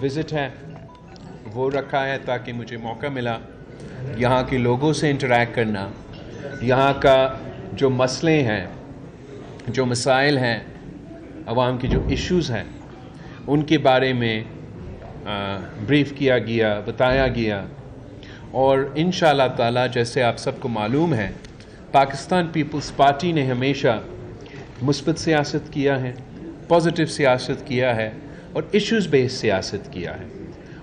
Visit ہے وہ رکھا ہے تاکہ مجھے موقع ملا یہاں کے لوگوں سے انٹریکٹ کرنا، یہاں کا جو مسئلے ہیں، جو مسائل ہیں، عوام کے جو ایشوز ہیں، ان کے بارے میں بریف کیا گیا، بتایا گیا. اور انشاءاللہ تعالی جیسے آپ سب کو معلوم ہے، پاکستان پیپلز پارٹی نے ہمیشہ مثبت سیاست کیا ہے، پازیٹیو سیاست کیا ہے اور ایشوز بیس سیاست کیا ہے.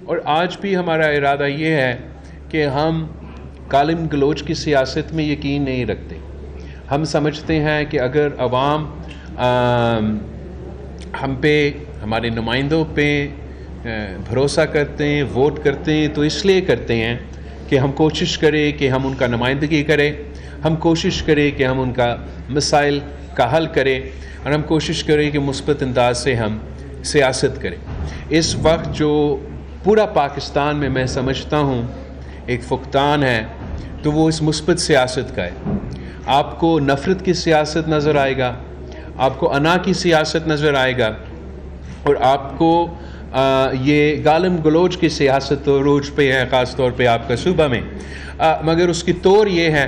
اور آج بھی ہمارا ارادہ یہ ہے کہ ہم گالم گلوچ کی سیاست میں یقین نہیں رکھتے. ہم سمجھتے ہیں کہ اگر عوام ہم پہ، ہمارے نمائندوں پہ بھروسہ کرتے ہیں، ووٹ کرتے ہیں، تو اس لیے کرتے ہیں کہ ہم کوشش کریں کہ ہم ان کا نمائندگی کریں، ہم کوشش کریں کہ ہم ان کا مسائل کا حل کریں، اور ہم کوشش کریں کہ مثبت انداز سے ہم سیاست کریں. اس وقت جو پورا پاکستان میں سمجھتا ہوں ایک فقدان ہے تو وہ اس مثبت سیاست کا ہے. آپ کو نفرت کی سیاست نظر آئے گا، آپ کو انا کی سیاست نظر آئے گا، اور آپ کو یہ گالم گلوچ کی سیاست روج پہ ہے، خاص طور پہ آپ کا صوبہ میں. مگر اس کی طور یہ ہے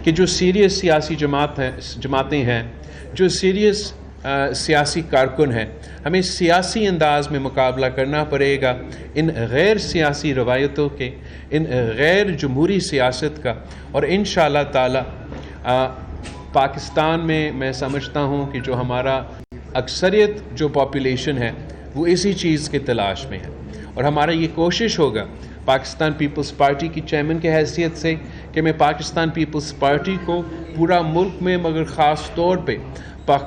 کہ جو سیریس سیاسی جماعتیں ہیں، جو سیریس سیاسی کارکن ہیں، ہمیں سیاسی انداز میں مقابلہ کرنا پڑے گا ان غیر سیاسی روایتوں کے، ان غیر جمہوری سیاست کا. اور انشاءاللہ تعالی پاکستان میں سمجھتا ہوں کہ جو ہمارا اکثریت جو پاپولیشن ہے وہ اسی چیز کے تلاش میں ہے. اور ہمارا یہ کوشش ہوگا پاکستان پیپلز پارٹی کی چیئرمین کی حیثیت سے کہ میں پاکستان پیپلز پارٹی کو پورا ملک میں مگر خاص طور پہ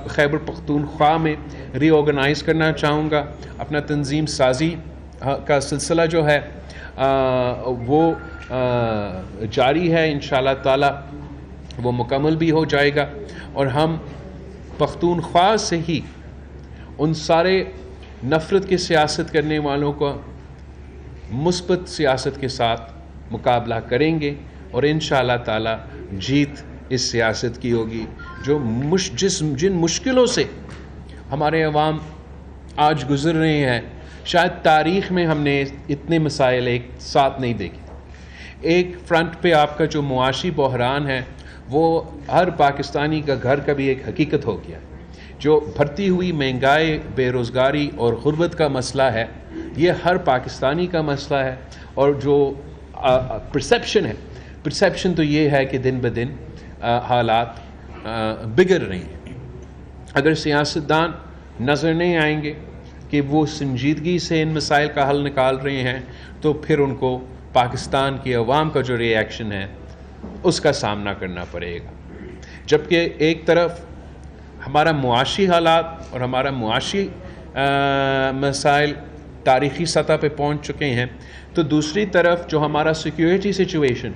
خیبر پختونخوا میں ری آرگنائز کرنا چاہوں گا. اپنا تنظیم سازی کا سلسلہ جو ہے وہ جاری ہے، انشاءاللہ تعالی وہ مکمل بھی ہو جائے گا. اور ہم پختونخوا سے ہی ان سارے نفرت کی سیاست کرنے والوں کو مثبت سیاست کے ساتھ مقابلہ کریں گے، اور انشاءاللہ تعالی جیت اس سیاست کی ہوگی. جو جن مشکلوں سے ہمارے عوام آج گزر رہے ہیں، شاید تاریخ میں ہم نے اتنے مسائل ایک ساتھ نہیں دیکھے. ایک فرنٹ پہ آپ کا جو معاشی بحران ہے وہ ہر پاکستانی کا گھر کا بھی ایک حقیقت ہو گیا. جو بڑھتی ہوئی مہنگائی، بے روزگاری اور غربت کا مسئلہ ہے، یہ ہر پاکستانی کا مسئلہ ہے. اور جو پرسیپشن تو یہ ہے کہ دن بدن حالات بگڑ رہے ہیں. اگر سیاستدان نظر نہیں آئیں گے کہ وہ سنجیدگی سے ان مسائل کا حل نکال رہے ہیں، تو پھر ان کو پاکستان کی عوام کا جو ری ایکشن ہے اس کا سامنا کرنا پڑے گا. جبکہ ایک طرف ہمارا معاشی حالات اور ہمارا معاشی مسائل تاریخی سطح پہ پہنچ چکے ہیں، تو دوسری طرف جو ہمارا سیکیورٹی سچویشن،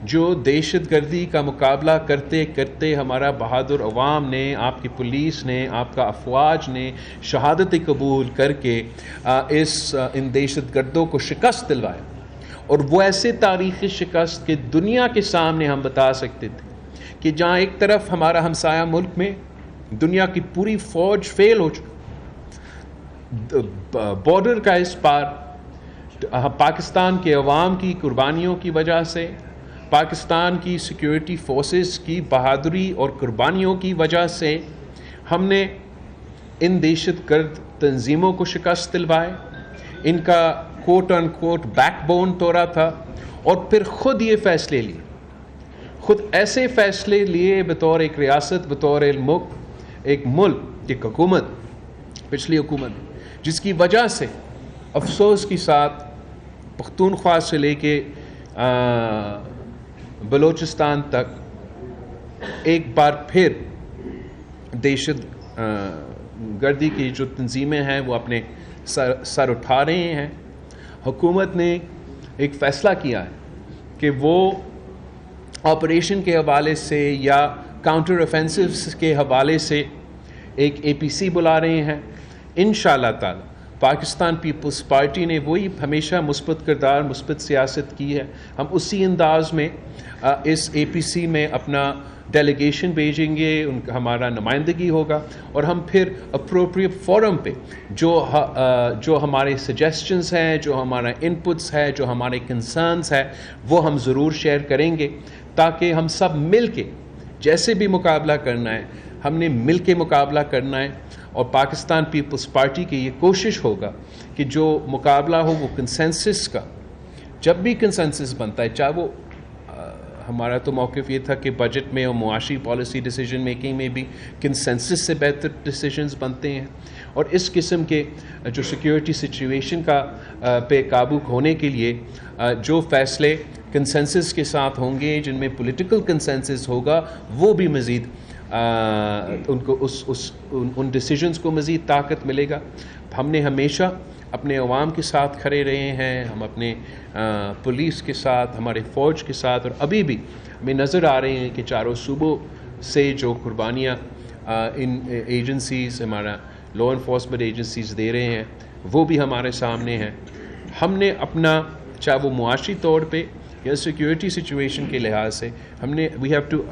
جو دہشت گردی کا مقابلہ کرتے کرتے ہمارا بہادر عوام نے، آپ کی پولیس نے، آپ کا افواج نے شہادت قبول کر کے ان دہشت گردوں کو شکست دلوایا. اور وہ ایسے تاریخی شکست کہ دنیا کے سامنے ہم بتا سکتے تھے کہ جہاں ایک طرف ہمارا ہمسایہ ملک میں دنیا کی پوری فوج فیل ہو چکی، بارڈر کا اس پار پاکستان کے عوام کی قربانیوں کی وجہ سے، پاکستان کی سیکیورٹی فورسز کی بہادری اور قربانیوں کی وجہ سے ہم نے ان دہشت گرد تنظیموں کو شکست دلوائے، ان کا کوٹ ان کوٹ بیک بون توڑا تھا، اور پھر خود یہ فیصلے لیے، خود ایسے فیصلے لیے بطور ایک ریاست، بطور ایک ملک، ایک حکومت، پچھلی حکومت، جس کی وجہ سے افسوس کے ساتھ پختونخوا سے لے کے بلوچستان تک ایک بار پھر دہشت گردی کی جو تنظیمیں ہیں وہ اپنے سر اٹھا رہے ہیں. حکومت نے ایک فیصلہ کیا ہے کہ وہ آپریشن کے حوالے سے یا کاؤنٹر آفینسوز کے حوالے سے ایک APC بلا رہے ہیں. انشاءاللہ تعالی پاکستان پیپلز پارٹی نے وہی ہمیشہ مثبت کردار، مثبت سیاست کی ہے. ہم اسی انداز میں اس APC میں اپنا ڈیلیگیشن بھیجیں گے، ان کا ہمارا نمائندگی ہوگا، اور ہم پھر اپروپریٹ فورم پہ جو ہمارے سجیسچنز ہیں، جو ہمارا انپٹس ہے، جو ہمارے کنسرنز ہے، وہ ہم ضرور شیئر کریں گے، تاکہ ہم سب مل کے جیسے بھی مقابلہ کرنا ہے ہم نے مل کے مقابلہ کرنا ہے. اور پاکستان پیپلز پارٹی کی یہ کوشش ہوگا کہ جو مقابلہ ہو وہ کنسنسس کا، جب بھی کنسنسس بنتا ہے، چاہے وہ ہمارا تو موقف یہ تھا کہ بجٹ میں اور معاشی پالیسی ڈیسیجن میکنگ میں بھی کنسنسس سے بہتر ڈیسیجنز بنتے ہیں، اور اس قسم کے جو سیکیورٹی سچویشن کا پہ قابو ہونے کے لیے جو فیصلے کنسنسس کے ساتھ ہوں گے، جن میں پولیٹیکل کنسنسس ہوگا، وہ بھی مزید ان کو ان ڈیسیجنز کو مزید طاقت ملے گا. ہم نے ہمیشہ اپنے عوام کے ساتھ کھڑے رہے ہیں، ہم اپنے پولیس کے ساتھ، ہمارے فوج کے ساتھ، اور ابھی بھی ہمیں نظر آ رہے ہیں کہ چاروں صوبوں سے جو قربانیاں ان ایجنسیز، ہمارا لا انفورسمنٹ ایجنسیز دے رہے ہیں، وہ بھی ہمارے سامنے ہیں. ہم نے اپنا، چاہے وہ معاشی طور پہ یا سیکیورٹی سچویشن کے لحاظ سے، ہم نے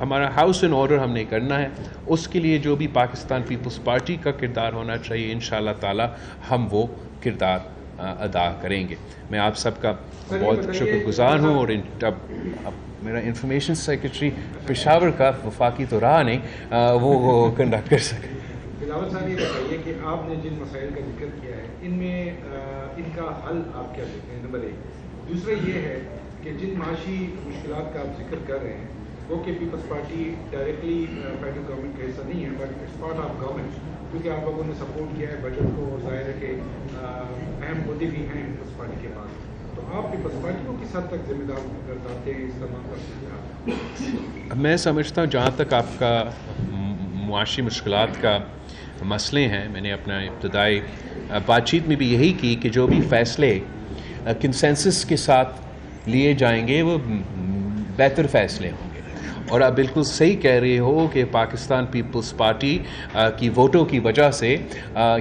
ہمارا ہاؤس ان آرڈر ہم نے کرنا ہے. اس کے لیے جو بھی پاکستان پیپلز پارٹی کا کردار ہونا چاہیے، انشاءاللہ تعالی ہم وہ کردار ادا کریں گے. میں آپ سب کا بہت شکر گزار ہوں. اور اب میرا انفارمیشن سیکرٹری پشاور کا وفاقی تو رہا نہیں، وہ کنڈکٹ کر سکے. بلاول صاحب، یہ بتائیے کہ آپ نے جن مسائل کا ذکر کیا ہے، ان میں ان کا حل آپ کیا دیتے ہیں؟ نمبر 1. دوسرا یہ ہے کہ جن معاشی مشکلات کا آپ ذکر کر رہے ہیں، وہ کہ Peoples Party directly federal government کا حصہ نہیں ہے، but it's part of government, کیونکہ آپ لوگوں نے سپورٹ کیا ہے بجٹ کو، اور ظاہر ہے کہ اہم عہدے بھی ہیں پیپلز پارٹی کے پاس. تو آپ پیپلز پارٹی کو کس حد تک ذمہ دار گرداتے ہیں اس تمام کا؟ میں سمجھتا ہوں جہاں تک آپ کا معاشی مشکلات کا مسئلے ہیں، میں نے اپنا ابتدائی بات چیت میں بھی یہی کی کہ جو بھی فیصلے کنسنسس کے ساتھ لیے جائیں گے وہ بہتر فیصلے ہوں گے. اور آپ بالکل صحیح کہہ رہے ہو کہ پاکستان پیپلز پارٹی کی ووٹوں کی وجہ سے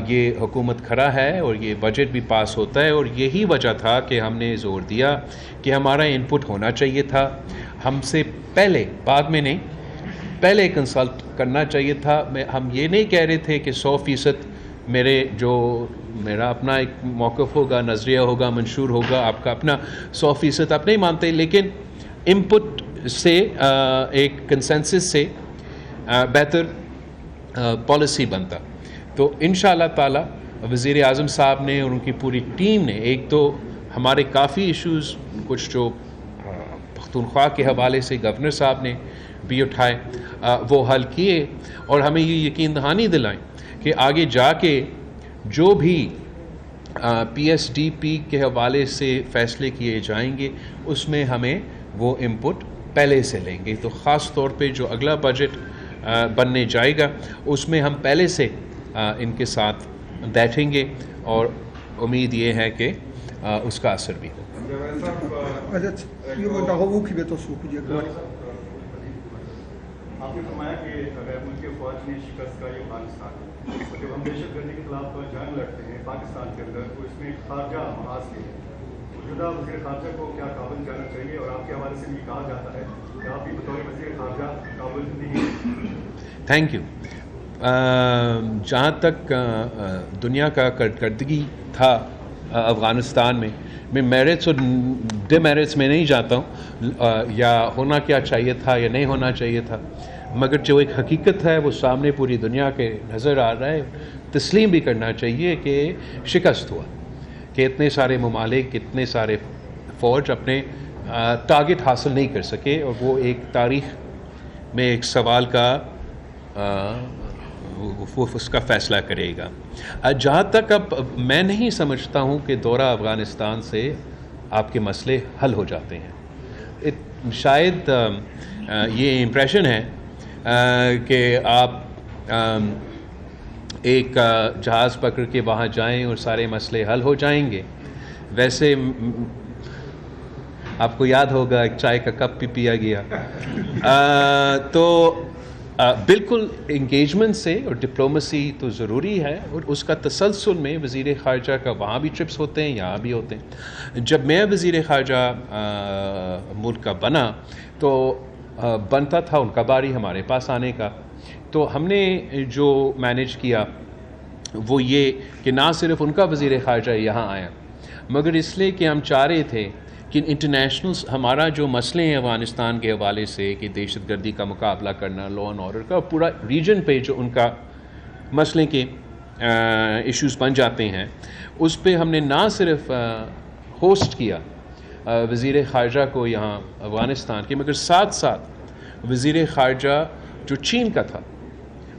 یہ حکومت کھڑا ہے اور یہ بجٹ بھی پاس ہوتا ہے. اور یہی وجہ تھا کہ ہم نے زور دیا کہ ہمارا انپٹ ہونا چاہیے تھا، ہم سے پہلے، بعد میں نہیں، پہلے کنسلٹ کرنا چاہیے تھا. ہم یہ نہیں کہہ رہے تھے کہ 100% میرا اپنا ایک موقف ہوگا، نظریہ ہوگا، منشور ہوگا، آپ کا اپنا 100% آپ نہیں مانتے، لیکن انپٹ سے ایک کنسنسس سے بہتر پالیسی بنتا. تو انشاءاللہ تعالی وزیر اعظم صاحب نے اور ان کی پوری ٹیم نے، ایک تو ہمارے کافی ایشوز کچھ جو پختونخوا کے حوالے سے گورنر صاحب نے بھی اٹھائے، وہ حل کیے، اور ہمیں یہ یقین دہانی دلائیں کہ آگے جا کے جو بھی پی ایس ڈی پی کے حوالے سے فیصلے کیے جائیں گے، اس میں ہمیں وہ انپٹ پہلے سے لیں گے. تو خاص طور پہ جو اگلا بجٹ بننے جائے گا، اس میں ہم پہلے سے ان کے ساتھ بیٹھیں گے، اور امید یہ ہے کہ اس کا اثر بھی ہو. آپ نے فرمایا کہ غیر ملکی فوج نے شکست کا یہ افغانستان ہے. جب ہم دہشت گردی کے خلاف جنگ لڑتے ہیں پاکستان کے اندر، تو اس میں خارجہ محاذ کے موجودہ وزیر خارجہ کو کیا قابل جانا چاہیے؟ اور آپ کے حوالے سے بھی کہا جاتا ہے کہ آپ بھی بطور وزیر خارجہ قابل نہیں. Thank you. جہاں تک دنیا کا کارکردگی تھا افغانستان میں میرٹس اور ڈی میرٹس میں نہیں جاتا ہوں، یا ہونا کیا چاہیے تھا یا نہیں ہونا چاہیے تھا، مگر جو ایک حقیقت ہے وہ سامنے پوری دنیا کے نظر آ رہا ہے. تسلیم بھی کرنا چاہیے کہ شکست ہوا، کہ اتنے سارے ممالک، اتنے سارے فوج اپنے ٹارگٹ حاصل نہیں کر سکے، اور وہ ایک تاریخ میں ایک سوال کا وہ اس کا فیصلہ کرے گا. جہاں تک اب میں نہیں سمجھتا ہوں کہ دورہ افغانستان سے آپ کے مسئلے حل ہو جاتے ہیں. شاید یہ امپریشن ہے کہ آپ ایک جہاز پکڑ کے وہاں جائیں اور سارے مسئلے حل ہو جائیں گے. ویسے آپ کو یاد ہوگا ایک چائے کا کپ بھی پیا گیا. تو بالکل انگیجمنٹ سے اور ڈپلومسی تو ضروری ہے، اور اس کا تسلسل میں وزیر خارجہ کا وہاں بھی ٹرپس ہوتے ہیں، یہاں بھی ہوتے ہیں. جب میں وزیر خارجہ ملک کا بنا تو بنتا تھا ان کا باری ہمارے پاس آنے کا. تو ہم نے جو مینیج کیا وہ یہ کہ نہ صرف ان کا وزیر خارجہ یہاں آیا، مگر اس لیے کہ ہم چاہ رہے تھے کہ انٹرنیشنل ہمارا جو مسئلے ہیں افغانستان کے حوالے سے کہ دہشت گردی کا مقابلہ کرنا، لا اینڈ آرڈر کا، پورا ریجن پہ جو ان کا مسئلے کے ایشوز بن جاتے ہیں، اس پہ ہم نے نہ صرف ہوسٹ کیا وزیر خارجہ کو یہاں افغانستان کے، مگر ساتھ ساتھ وزیر خارجہ جو چین کا تھا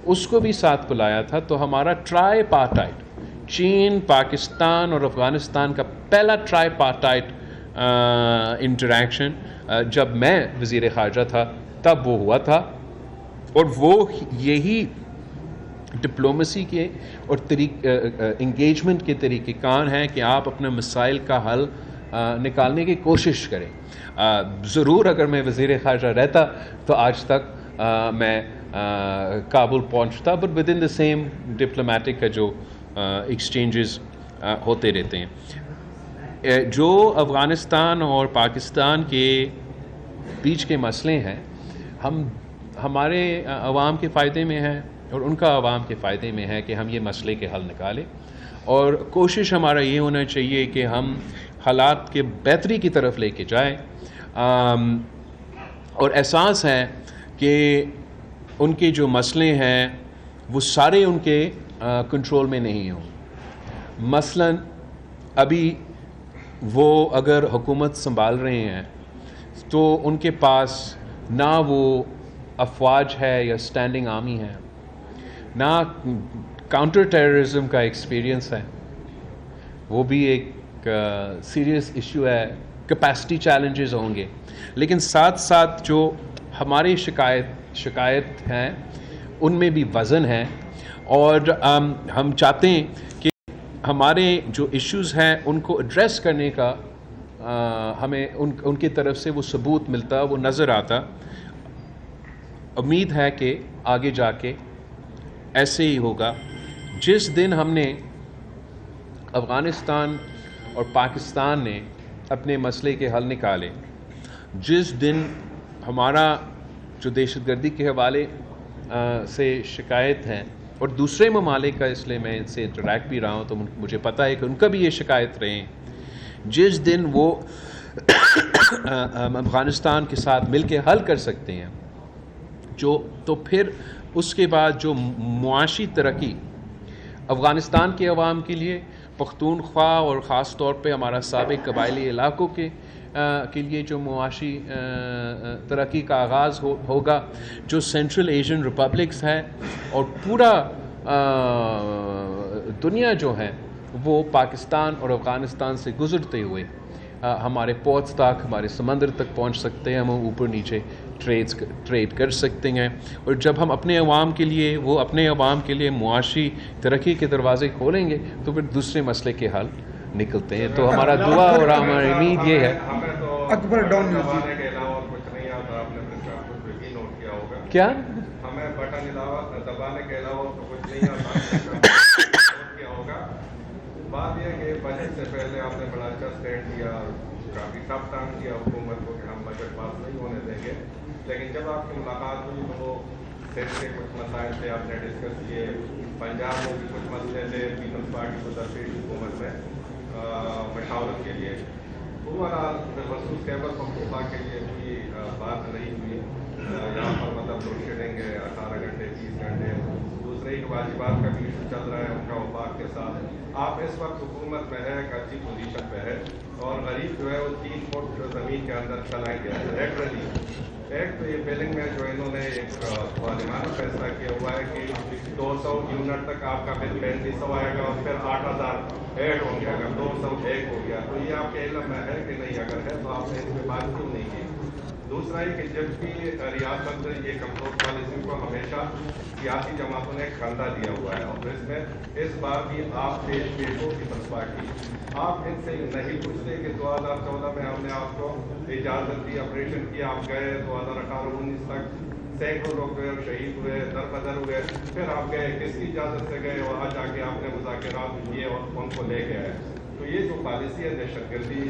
اس کو بھی ساتھ بلایا تھا. تو ہمارا ٹرائی پارٹائٹ، چین، پاکستان اور افغانستان کا پہلا ٹرائی پارٹائٹ انٹریکشن جب میں وزیر خارجہ تھا تب وہ ہوا تھا. اور وہ یہی ڈپلومسی کے اور انگیجمنٹ کے طریقہ کار ہیں کہ آپ اپنے مسائل کا حل نکالنے کی کوشش کریں. ضرور اگر میں وزیر خارجہ رہتا تو آج تک میں کابل پہنچتا، but with in the same diplomatic کا جو ایکسچینجز ہوتے رہتے ہیں. جو افغانستان اور پاکستان کے بیچ کے مسئلے ہیں، ہمارے عوام کے فائدے میں ہیں اور ان کا عوام کے فائدے میں ہے کہ ہم یہ مسئلے کے حل نکالیں. اور کوشش ہمارا یہ ہونا چاہیے کہ ہم حالات کے بہتری کی طرف لے کے جائیں. اور احساس ہے کہ ان کے جو مسئلے ہیں وہ سارے ان کے کنٹرول میں نہیں ہوں. مثلاً ابھی وہ اگر حکومت سنبھال رہے ہیں تو ان کے پاس نہ وہ افواج ہے یا اسٹینڈنگ آرمی ہے، نہ کاؤنٹر ٹیررزم کا ایکسپیرینس ہے. وہ بھی ایک سیریس ایشو ہے. کیپیسٹی چیلنجز ہوں گے، لیکن ساتھ ساتھ جو ہماری شکایت ہیں ان میں بھی وزن ہے. اور ہم چاہتے ہیں کہ ہمارے جو ایشوز ہیں ان کو ایڈریس کرنے کا ہمیں ان کی طرف سے وہ ثبوت ملتا، وہ نظر آتا. امید ہے کہ آگے جا کے ایسے ہی ہوگا. جس دن ہم نے افغانستان اور پاکستان نے اپنے مسئلے کے حل نکالے، جس دن ہمارا جو دہشت گردی کے حوالے سے شکایت ہیں اور دوسرے ممالک کا، اس لیے میں ان سے انٹریکٹ بھی رہا ہوں تو مجھے پتہ ہے کہ ان کا بھی یہ شکایت رہے ہیں، جس دن وہ افغانستان کے ساتھ مل کے حل کر سکتے ہیں تو پھر اس کے بعد جو معاشی ترقی افغانستان کے عوام کے لیے، پختونخوا اور خاص طور پہ ہمارا سابق قبائلی علاقوں کے لیے جو معاشی ترقی کا آغاز ہوگا، جو سینٹرل ایشین ریپبلکس ہے اور پورا دنیا جو ہے وہ پاکستان اور افغانستان سے گزرتے ہوئے ہمارے پورٹس تک، ہمارے سمندر تک پہنچ سکتے ہیں. ہم اوپر نیچے ٹریڈ کر سکتے ہیں. اور جب ہم اپنے عوام کے لیے معاشی ترقی کے دروازے کھولیں گے تو پھر دوسرے مسئلے کے حل نکلتے ہیں. تو ہمارا دعا اور ہماری امید یہ ہے. اکبر ڈاؤن کیا ہمیں بٹن دبانے کے علاوہ تو کچھ نہیں آتا کیا ہوگا. بات یہ کہ بجٹ سے پہلے آپ نے بڑا اچھا اسٹینڈ دیا، کافی ٹف ٹائم کیا حکومت کو کہ ہم بجٹ پاس نہیں ہونے دیں گے. لیکن جب آپ کی ملاقات ہوئی تو وہ سندھ کے کچھ مسائل تھے آپ نے ڈسکس کیے، پنجاب میں بھی کچھ مسئلے تھے پیپلز پارٹی کو درپیش حکومت میں مشاورت کے لیے. اوورآل مخصوص خیبر پختونخوا کے لیے کوئی بات نہیں ہوئی. یہاں پر مطلب لوڈ شیڈنگ ہے 18 گھنٹے 30 گھنٹے. دوسرے ہی واجبات کا بھی ایشو چل رہا ہے ان کا وفاق کے ساتھ. آپ اس وقت حکومت میں ہے، ایک اچھی پوزیشن پہ ہے اور غریب جو ہے وہ 3 فٹ زمین کے اندر چلائیں گے لیٹرلی. ایک تو یہ بلنگ میں جو انہوں نے ایک ظالمانہ فیصلہ کیا ہوا ہے کہ 200 یونٹ تک آپ کا بل 3500 آئے گا اور پھر 8000 ایڈ ہوں گے. اگر 201 ہو گیا تو یہ آپ کے علم میں ہے کہ نہیں؟ اگر ہے تو آپ نے اس پہ بات کیوں نہیں کی؟ دوسرا یہ کہ جب بھی ریاست یہ کمزور پالیسی کو ہمیشہ سیاسی جماعتوں نے کھاندہ دیا ہوا ہے اور اس میں اس بار بھی آپ پیشوں کی بسپا کی. آپ ان سے نہیں پوچھتے کہ 2014 میں ہم نے آپ کو اجازت دی، آپریشن کیا، آپ گئے 2018-19 تک سینکڑوں لوگ گئے اور شہید ہوئے، دربدر ہوئے. پھر آپ گئے کس کی اجازت سے گئے اور آج آ کے آپ نے مذاکرات کیے اور ان کو لے کے آئے. تو یہ جو پالیسی ہے دہشت گردی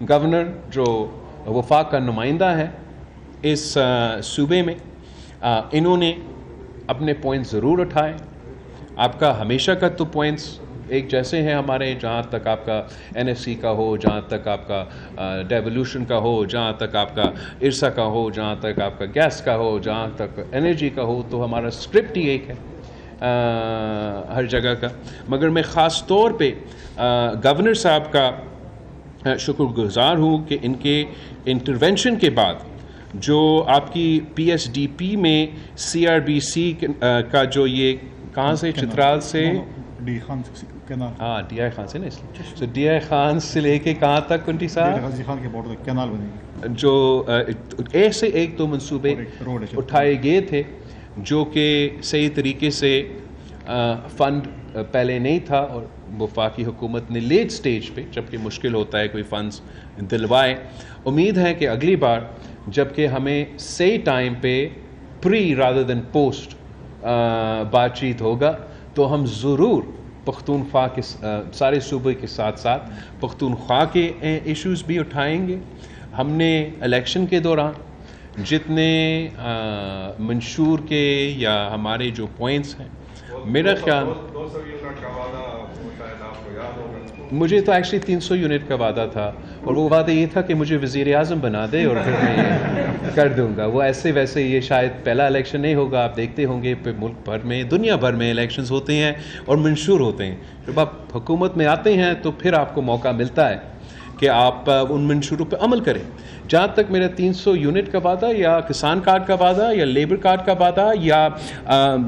گورنر جو وفاق کا نمائندہ ہے اس صوبے میں، انہوں نے اپنے پوائنٹس ضرور اٹھائے. آپ کا ہمیشہ کا تو پوائنٹس ایک جیسے ہیں ہمارے، جہاں تک آپ کا NFC کا ہو، جہاں تک آپ کا ڈیولوشن کا ہو، جہاں تک آپ کا ارسا کا ہو، جہاں تک آپ کا گیس کا ہو، جہاں تک انرجی کا ہو، تو ہمارا اسکرپٹ ہی ایک ہے ہر جگہ کا. مگر میں خاص طور پہ گورنر صاحب کا شکر گزار ہوں کہ ان کے انٹرونشن کے بعد جو آپ کی PSDP میں CRBC کا جو یہ کہاں سے چترال سے ڈی خان کینال، ہاں ڈی آئی خان سے نا، اس لیے تو ڈی آئی خان سے لے کے کہاں تک کنٹی صاحب غازی خان کے بارڈر تک کینال بنے گی، جو ایسے ایک دو منصوبے روڈ ہے اٹھائے گئے تھے جو کہ صحیح طریقے سے فنڈ پہلے نہیں تھا، اور وفاقی حکومت نے لیٹ سٹیج پہ، جبکہ مشکل ہوتا ہے کوئی فنڈز دلوائے. امید ہے کہ اگلی بار جب کہ ہمیں صحیح ٹائم پہ پری رادر دین پوسٹ بات چیت ہوگا تو ہم ضرور پختونخوا کے سارے صوبے کے ساتھ ساتھ پختونخوا کے ایشوز بھی اٹھائیں گے. ہم نے الیکشن کے دوران جتنے منشور کے یا ہمارے جو پوائنٹس ہیں، میرا خیال 200 یونٹ کا وعدہ شاید آپ کو یاد ہوگا. مجھے تو ایکچولی 300 یونٹ کا وعدہ تھا، اور وہ وعدہ یہ تھا کہ مجھے وزیر اعظم بنا دے اور پھر میں یہ کر دوں گا. وہ ایسے ویسے یہ شاید پہلا الیکشن نہیں ہوگا. آپ دیکھتے ہوں گے ملک بھر میں، دنیا بھر میں الیکشنز ہوتے ہیں اور منشور ہوتے ہیں. جب آپ حکومت میں آتے ہیں تو پھر آپ کو موقع ملتا ہے کہ آپ ان منشوروں پہ عمل کریں. جہاں تک میرا 300 یونٹ کا وعدہ یا کسان کارڈ کا وعدہ یا لیبر کارڈ کا وعدہ یا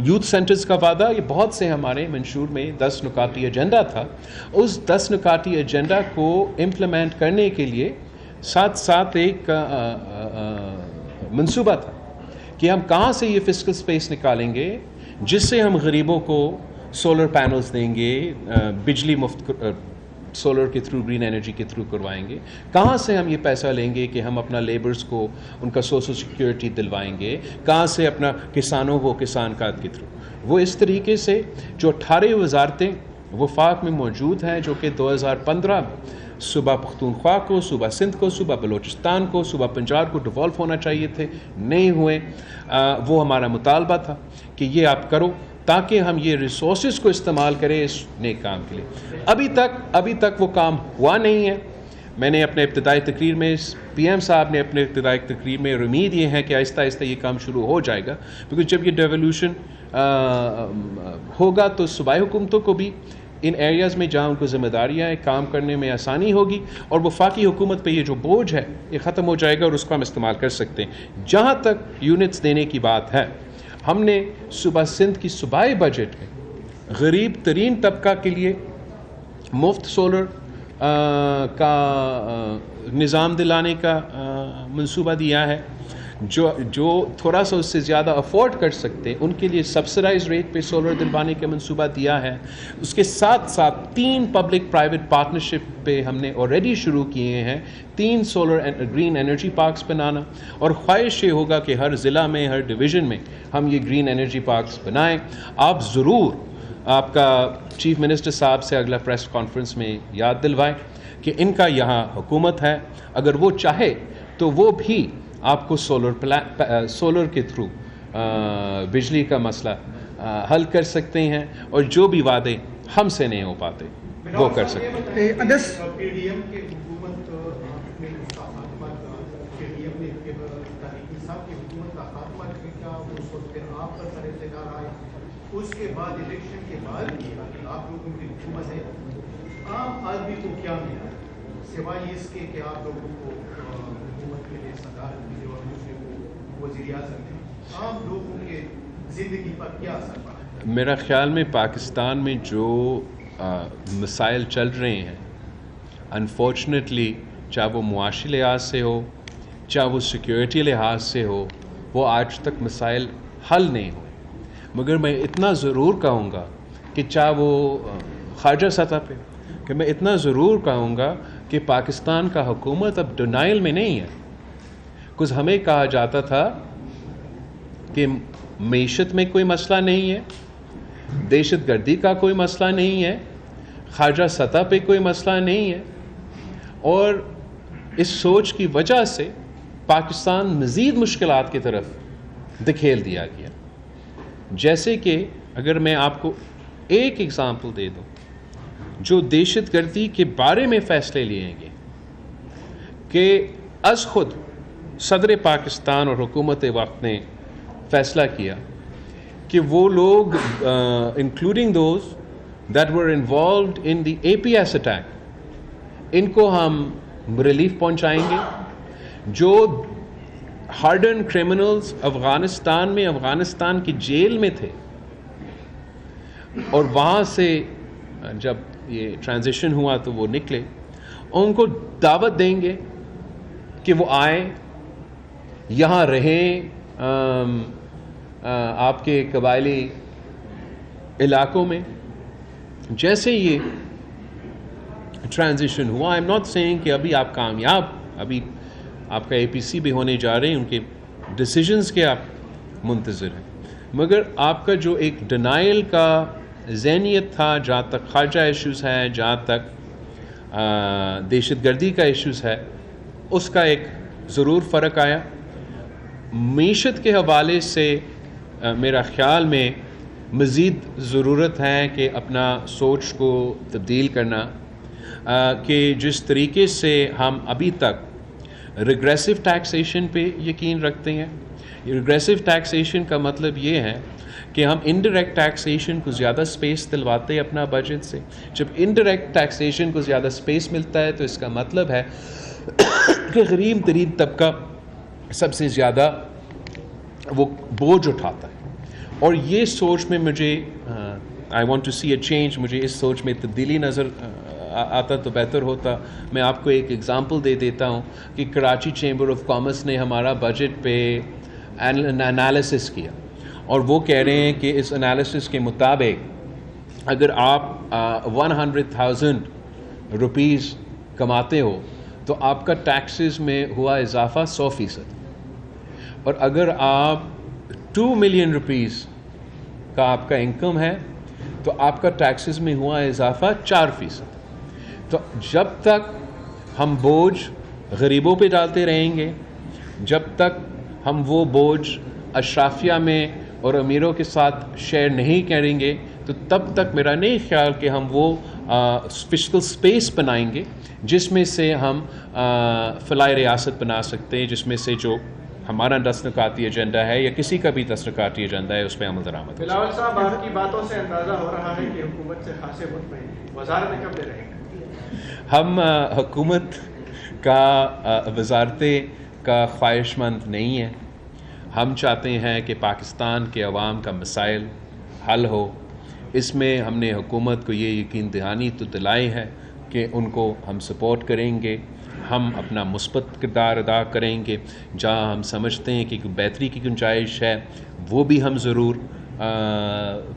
یوتھ سینٹرز کا وعدہ، یہ بہت سے ہمارے منشور میں 10 نکاتی ایجنڈا تھا. اس 10 نکاتی ایجنڈا کو امپلیمنٹ کرنے کے لیے ساتھ ساتھ ایک منصوبہ تھا کہ ہم کہاں سے یہ فسکل سپیس نکالیں گے جس سے ہم غریبوں کو سولر پینلز دیں گے، بجلی مفت سولر کے تھرو، گرین انرجی کے تھرو کروائیں گے. کہاں سے ہم یہ پیسہ لیں گے کہ ہم اپنا لیبرز کو ان کا سوشل سیکیورٹی دلوائیں گے، کہاں سے اپنا کسانوں کو کسان کارڈ کے تھرو. وہ اس طریقے سے جو 18 وزارتیں وفاق میں موجود ہیں، جو کہ 2015 میں صوبہ پختونخوا کو، صوبہ سندھ کو، صوبہ بلوچستان کو، صوبہ پنجاب کو ڈیولپ ہونا چاہیے تھے، نہیں ہوئے. وہ ہمارا مطالبہ تھا کہ یہ آپ کرو تاکہ ہم یہ ریسورسز کو استعمال کریں اس نیک کام کے لیے. ابھی تک وہ کام ہوا نہیں ہے. میں نے اپنے ابتدائی تقریر میں، PM صاحب نے اپنے ابتدائی تقریر میں، امید یہ ہے کہ آہستہ آہستہ یہ کام شروع ہو جائے گا، کیونکہ جب یہ ڈیولوشن ہوگا تو صوبائی حکومتوں کو بھی ان ایریاز میں جہاں ان کو ذمہ داریاں ہیں کام کرنے میں آسانی ہوگی، اور وفاقی حکومت پہ یہ جو بوجھ ہے یہ ختم ہو جائے گا اور اس کو ہم استعمال کر سکتے ہیں. جہاں تک یونٹس دینے کی بات ہے، ہم نے صوبہ سندھ کی صوبائی بجٹ میں غریب ترین طبقہ کے لیے مفت سولر کا نظام دلانے کا منصوبہ دیا ہے. جو تھوڑا سا اس سے زیادہ افورڈ کر سکتے ان کے لیے سبسڈائز ریٹ پہ سولر دلوانے کا منصوبہ دیا ہے. اس کے ساتھ ساتھ 3 پبلک پرائیویٹ پارٹنرشپ پہ ہم نے آلریڈی شروع کیے ہیں، 3 سولر گرین انرجی پارکس بنانا، اور خواہش یہ ہوگا کہ ہر ضلع میں، ہر ڈویژن میں ہم یہ گرین انرجی پارکس بنائیں. آپ ضرور آپ کا چیف منسٹر صاحب سے اگلا پریس کانفرنس میں یاد دلوائیں کہ ان کا یہاں حکومت ہے، اگر وہ چاہے تو وہ بھی آپ کو سولر کے تھرو بجلی کا مسئلہ حل کر سکتے ہیں، اور جو بھی وعدے ہم سے نہیں ہو پاتے وہ کر سکتے ہیں. PDM کی حکومت میں PDM نے تحریکی صاحب کی حکومت کا خاتمہ کیا، اس وقت پھر آپ کا سر اقتدار آئے، اس کے بعد الیکشن کے بعد بھی آپ لوگوں کی حکومت ہے. عام آدمی کو کیا ملا سوائے اس کے کہ آپ لوگوں کو حکومت کے لیے صدارت ملی اور دوسرے کو وزیر اعظم ملی؟ عام لوگوں کے زندگی پر کیا اثر پڑا؟ میرا خیال میں پاکستان میں جو مسائل چل رہے ہیں، انفارچونیٹلی چاہے وہ معاشی لحاظ سے ہو، چاہے وہ سیکیورٹی لحاظ سے ہو، وہ آج تک مسائل حل نہیں ہوئے. مگر میں اتنا ضرور کہوں گا کہ چاہے وہ خارجہ سطح پہ، کہ میں اتنا ضرور کہوں گا کہ پاکستان کا حکومت اب ڈینائل میں نہیں ہے. کچھ ہمیں کہا جاتا تھا کہ معیشت میں کوئی مسئلہ نہیں ہے، دہشت گردی کا کوئی مسئلہ نہیں ہے، خارجہ سطح پہ کوئی مسئلہ نہیں ہے، اور اس سوچ کی وجہ سے پاکستان مزید مشکلات کی طرف دھکیل دیا گیا. جیسے کہ اگر میں آپ کو ایک ایگزامپل دے دوں, جو دہشت گردی کے بارے میں فیصلے لیے گئے کہ از خود صدر پاکستان اور حکومت وقت نے فیصلہ کیا کہ وہ لوگ including those that were involved in the APS attack, ان کو ہم ریلیف پہنچائیں گے. جو ہارڈن کرمنلز افغانستان کی جیل میں تھے اور وہاں سے جب یہ ٹرانزیشن ہوا تو وہ نکلے, ان کو دعوت دیں گے کہ وہ آئیں, یہاں رہیں آپ کے قبائلی علاقوں میں. جیسے یہ ٹرانزیشن ہوا, آئی ایم ناٹ سیئنگ کہ ابھی آپ کامیاب, ابھی آپ کا APC بھی ہونے جا رہے ہیں, ان کے ڈیسیجنز کے آپ منتظر ہیں, مگر آپ کا جو ایک ڈینائل کا ذہنیت تھا, جہاں تک خارجہ ایشوز ہیں, جہاں تک دہشت گردی کا ایشوز ہے, اس کا ایک ضرور فرق آیا. معیشت کے حوالے سے میرا خیال میں مزید ضرورت ہے کہ اپنا سوچ کو تبدیل کرنا, کہ جس طریقے سے ہم ابھی تک ریگریسو ٹیکسیشن پہ یقین رکھتے ہیں. ریگریسو ٹیکسیشن کا مطلب یہ ہے کہ ہم انڈائریکٹ ٹیکسیشن کو زیادہ سپیس دلواتے ہیں اپنا بجٹ سے. جب انڈائریکٹ ٹیکسیشن کو زیادہ سپیس ملتا ہے تو اس کا مطلب ہے کہ غریب ترین طبقہ سب سے زیادہ وہ بوجھ اٹھاتا ہے. اور یہ سوچ میں مجھے I want to see a change, مجھے اس سوچ میں تبدیلی نظر آتا تو بہتر ہوتا. میں آپ کو ایک ایگزامپل دے دیتا ہوں کہ کراچی چیمبر آف کامرس نے ہمارا بجٹ پہ انالیسس کیا, اور وہ کہہ رہے ہیں کہ اس انالیسس کے مطابق اگر آپ 100,000 روپیز کماتے ہو تو آپ کا ٹیکسز میں ہوا اضافہ 100%, اور اگر آپ 2 ملین روپیز کا آپ کا انکم ہے تو آپ کا ٹیکسز میں ہوا اضافہ 4%. تو جب تک ہم بوجھ غریبوں پہ ڈالتے رہیں گے, جب تک ہم وہ بوجھ اشرافیہ میں اور امیروں کے ساتھ شیئر نہیں کریں گے, تو تب تک میرا نہیں خیال کہ ہم وہ فسکل سپیس بنائیں گے جس میں سے ہم فلاح ریاست بنا سکتے ہیں, جس میں سے جو ہمارا تسنکاتی ایجنڈا ہے یا کسی کا بھی تسنکاتی ایجنڈا ہے اس پہ عمل درآمد. بلاول صاحب, آپ کی باتوں سے اندازہ ہو رہا ہے کہ حکومت سے خاصے مطمئن ہیں, وزارت کب لے رہے ہیں؟ ہم حکومت کا وزارتیں کا خواہش مند نہیں ہیں. ہم چاہتے ہیں کہ پاکستان کے عوام کا مسائل حل ہو. اس میں ہم نے حکومت کو یہ یقین دہانی تو دلائی ہے کہ ان کو ہم سپورٹ کریں گے, ہم اپنا مثبت کردار ادا کریں گے. جہاں ہم سمجھتے ہیں کہ بہتری کی گنجائش ہے وہ بھی ہم ضرور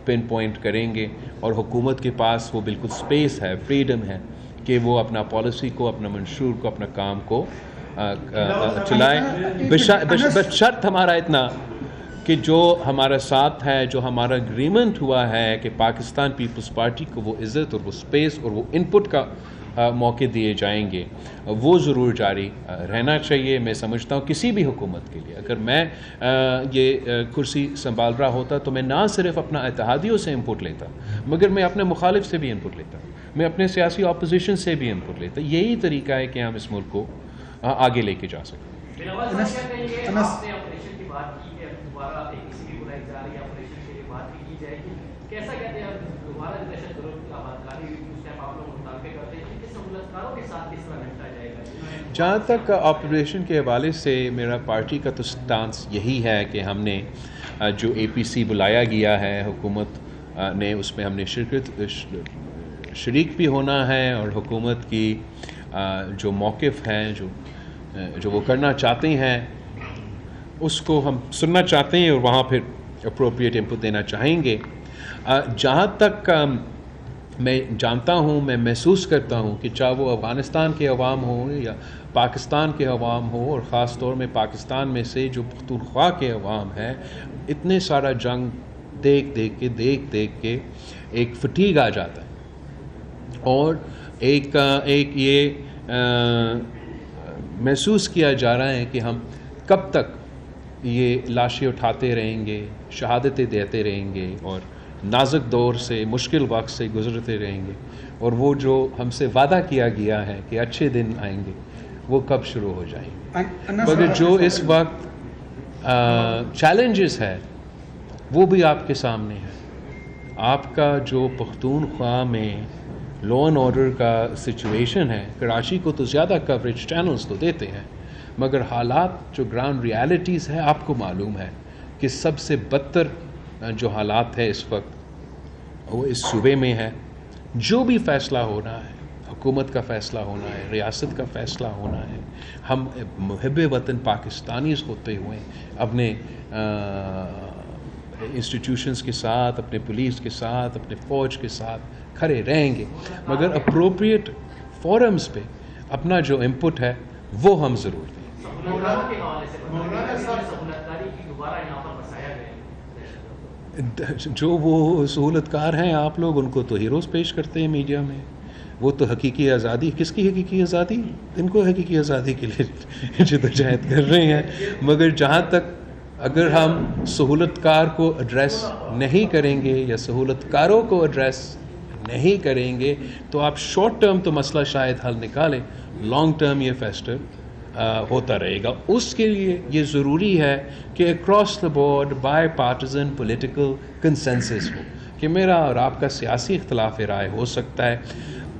پن پوائنٹ کریں گے, اور حکومت کے پاس وہ بالکل سپیس ہے, فریڈم ہے کہ وہ اپنا پالیسی کو, اپنا منشور کو, اپنا کام کو چلائیں. بشرط ہمارا اتنا کہ جو ہمارا ساتھ ہے, جو ہمارا اگریمنٹ ہوا ہے کہ پاکستان پیپلز پارٹی کو وہ عزت اور وہ سپیس اور وہ ان پٹ کا موقع دیے جائیں گے, وہ ضرور جاری رہنا چاہیے. میں سمجھتا ہوں کسی بھی حکومت کے لیے, اگر میں یہ کرسی سنبھال رہا ہوتا تو میں نہ صرف اپنا اتحادیوں سے انپٹ لیتا, مگر میں اپنے مخالف سے بھی انپٹ لیتا, میں اپنے سیاسی اپوزیشن سے بھی انپٹ لیتا. یہی طریقہ ہے کہ ہم اس ملک کو آگے لے کے جا سکیں. جہاں تک آپریشن کے حوالے سے میرا پارٹی کا تو سٹانس یہی ہے کہ ہم نے جو APC بلایا گیا ہے حکومت نے, اس میں ہم نے شریک بھی ہونا ہے, اور حکومت کی جو موقف ہے, جو وہ کرنا چاہتے ہیں اس کو ہم سننا چاہتے ہیں, اور وہاں پھر اپروپریٹ انپٹ دینا چاہیں گے. جہاں تک میں جانتا ہوں, میں محسوس کرتا ہوں کہ چاہے وہ افغانستان کے عوام ہوں یا پاکستان کے عوام ہوں, اور خاص طور میں پاکستان میں سے جو پختونخوا کے عوام ہیں, اتنے سارا جنگ دیکھ دیکھ کے ایک فٹیگ آ جاتا ہے, اور ایک یہ محسوس کیا جا رہا ہے کہ ہم کب تک یہ لاشیں اٹھاتے رہیں گے، شہادتیں دیتے رہیں گے اور نازک دور سے، مشکل وقت سے گزرتے رہیں گے، اور وہ جو ہم سے وعدہ کیا گیا ہے کہ اچھے دن آئیں گے وہ کب شروع ہو جائیں گے. مگر جو اس وقت چیلنجز ہے وہ بھی آپ کے سامنے ہے. آپ کا جو پختونخوا میں لا اینڈ آرڈر کا سچویشن ہے، کراچی کو تو زیادہ کوریج چینلز تو دیتے ہیں، مگر حالات جو گراؤنڈ ریالٹیز ہے آپ کو معلوم ہے کہ سب سے بدتر جو حالات ہے اس وقت وہ اس صوبے میں ہے. جو بھی فیصلہ ہونا ہے، حکومت کا فیصلہ ہونا ہے، ریاست کا فیصلہ ہونا ہے، ہم محب وطن پاکستانیز ہوتے ہوئے اپنے انسٹیٹیوشنز کے ساتھ، اپنے پولیس کے ساتھ، اپنے فوج کے ساتھ کھڑے رہیں گے، مگر اپروپریٹ فورمز پہ اپنا جو انپٹ ہے وہ ہم ضرور دیں. جو وہ سہولت کار ہیں آپ لوگ ان کو تو ہیروز پیش کرتے ہیں میڈیا میں. وہ تو حقیقی آزادی، کس کی حقیقی آزادی؟ ان کو حقیقی آزادی کے لیے جدوجہد کر رہے ہیں. مگر جہاں تک اگر ہم سہولت کار کو ایڈریس نہیں کریں گے یا سہولت کاروں کو ایڈریس نہیں کریں گے تو آپ شارٹ ٹرم تو مسئلہ شاید حل نکالیں، لانگ ٹرم یہ فیسٹر ہوتا رہے گا. اس کے لیے یہ ضروری ہے کہ across the board bipartisan political consensus ہو کہ میرا اور آپ کا سیاسی اختلاف رائے ہو سکتا ہے،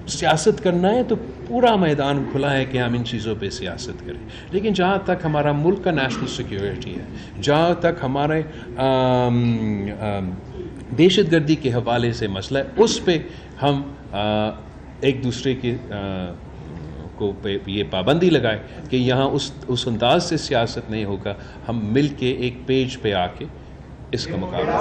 سیاست کرنا ہے تو پورا میدان کھلا ہے کہ ہم ان چیزوں پہ سیاست کریں، لیکن جہاں تک ہمارا ملک کا نیشنل سیکیورٹی ہے، جہاں تک ہمارے دہشت گردی کے حوالے سے مسئلہ ہے، اس پہ ہم ایک دوسرے کے کو پہ یہ پابندی لگائے کہ یہاں اس انداز سے سیاست نہیں ہوگا. ہم مل کے ایک پیج پہ آ کے اس کا مقابلہ.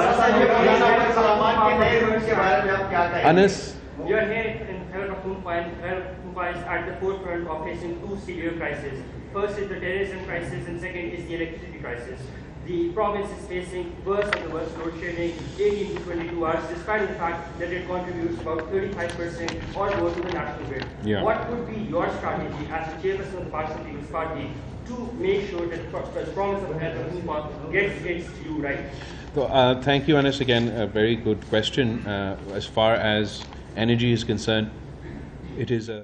انس We are here in Khyber Pakhtunkhwa, and Khyber Pakhtunkhwa is at the forefront of facing two severe crises. First is the terrorism crisis, and second is the electricity crisis. The province is facing worst of the worst load shedding, 18 to 22 hours, despite the fact that it contributes about 35% or more to the national grid. Yeah. What would be your strategy as the chairperson of the Pakistan People's Party to make sure that the province of Khyber Pakhtunkhwa gets its due right? So, thank you, Anas. Again, a very good question. As far as energy is concerned, it is a